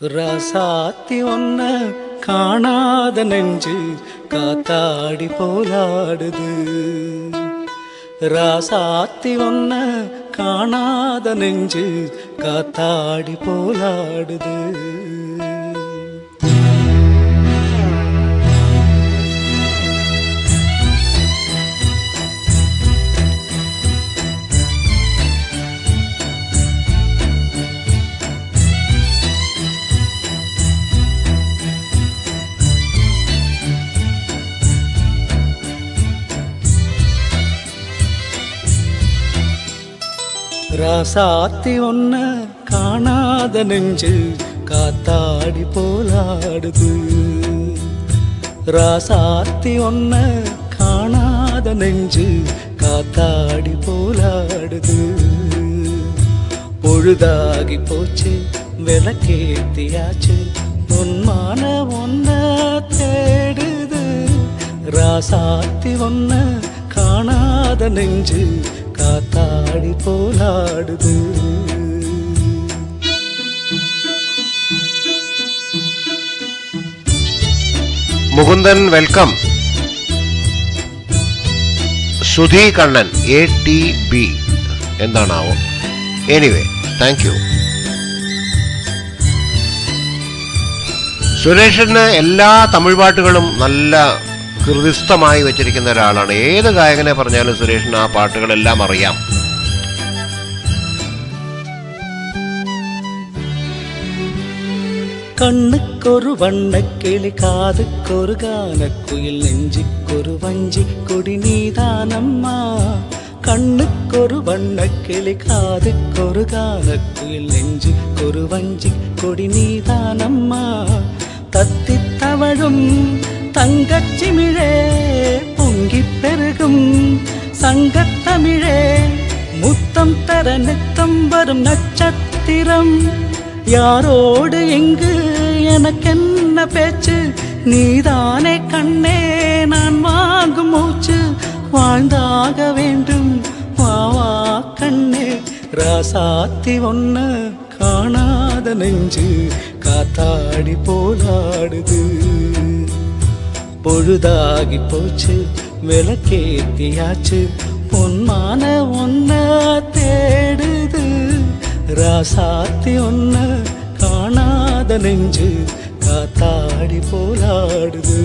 ராசாத்தி ஒன்ன காணாத நெஞ்சு காத்தாடி போலாடுது. ராசாத்தி ஒன்ன காணாத நெஞ்சு காத்தாடி போலாடுது. ராசாத்தி ஒன்ன காணாத நெஞ்சு காத்தாடி போலாடுது. ராசாத்தி ஒன்ன காணாத நெஞ்சு காத்தாடி போலாடுது. பொழுதாகி போச்சு விளக்கேத்தியாச்சு பொன்மான ஒன்ன தேடுது. ராசாத்தி ஒன்ன காணாத நெஞ்சு காத்தாடி போலாடுது. മുകുന്ദൻ വെൽക്കം. സുധി കണ്ണൻ ATB എന്താണാവോ. Anyway thank you. സുരേഷിന് എല്ലാ തമിഴ് പാട്ടുകളും നല്ല ഹൃദിസ്ഥമായി വെച്ചിരിക്കുന്ന ഒരാളാണ്. ഏത് ഗായകനെ പറഞ്ഞാലും സുരേഷിന് ആ പാട്ടുകളെല്ലാം അറിയാം. കണ്ണുക്കൊരു വണ്ണക്കിളി കാതുക്കൊരു ഗാനക്കുയിൽ നെഞ്ചിക്കൊരു വഞ്ചിക്കൊടി നീതാനമ്മ. കണ്ണുക്കൊരു വണ്ണക്കിളി കാതുക്കൊരു ഗാനക്കുയിൽ നെഞ്ചിക്കൊരു വഞ്ചിക്കൊടി നീതാനമ്മ. തത്തിത്തവഴും தங்கச்சிமிழே பொங்கிப் பெருகும் சங்கத்தமிழே முத்தம் தர நித்தம் வரும் நட்சத்திரம். யாரோடு எங்கு எனக்கென்ன பேச்சு நீதானே கண்ணே நான் வாங்கும் மூச்சு. வாழ்ந்தாக வேண்டும் வாவா கண்ணே. ராசாத்தி ஒன்ன காணாத நெஞ்சு காத்தாடி போலாடுது. பொழுதாகி போச்சு விளக்கேத்தியாச்சு பொன்மான ஒன்ன தேடுது. ராசாத்தி ஒன்ன காணாத நெஞ்சு காத்தாடி போலாடுது.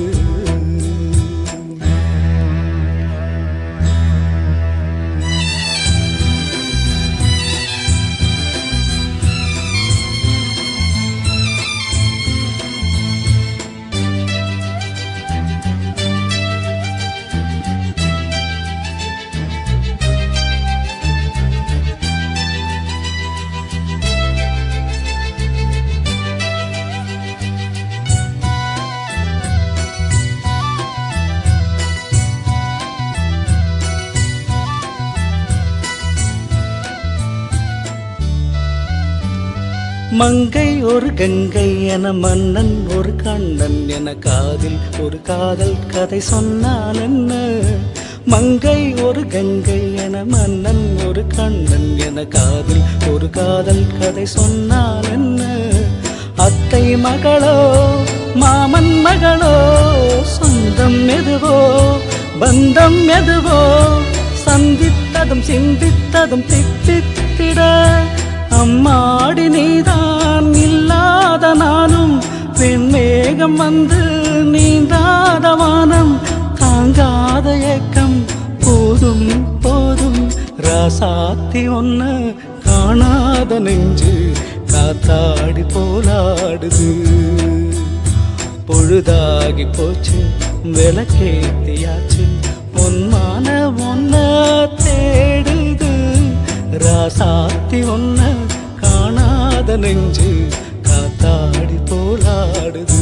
மங்கை ஒரு கங்கை என மன்னன் ஒரு கண்ணன் என காதில் ஒரு காதல் கதை சொன்னான் என்ன. மங்கை ஒரு கங்கை என மன்னன் ஒரு கண்ணன் என காதில் ஒரு காதல் கதை சொன்னான் என்ன. அத்தை மகளோ மாமன் மகளோ சொந்தம் எதுவோ பந்தம் எதுவோ சந்தித்ததும் சிந்தித்ததும் தித்தித்திட. அம்மாடி நீதான் இல்லாத நானும் வெண்மேகம் வந்து நீந்தாத வானம் தாங்காத ஏக்கம் போதும் போதும். ராசாத்தி ஒன்ன காணாத நெஞ்சு காத்தாடி போலாடுது. பொழுதாகி போச்சு விளக்கேத்தியாச்சு பொன்மான ஒன்ன தேடுது. ராசாத்தி ஒன்ன காணாத நெஞ்சு காத்தாடி போலாடுது.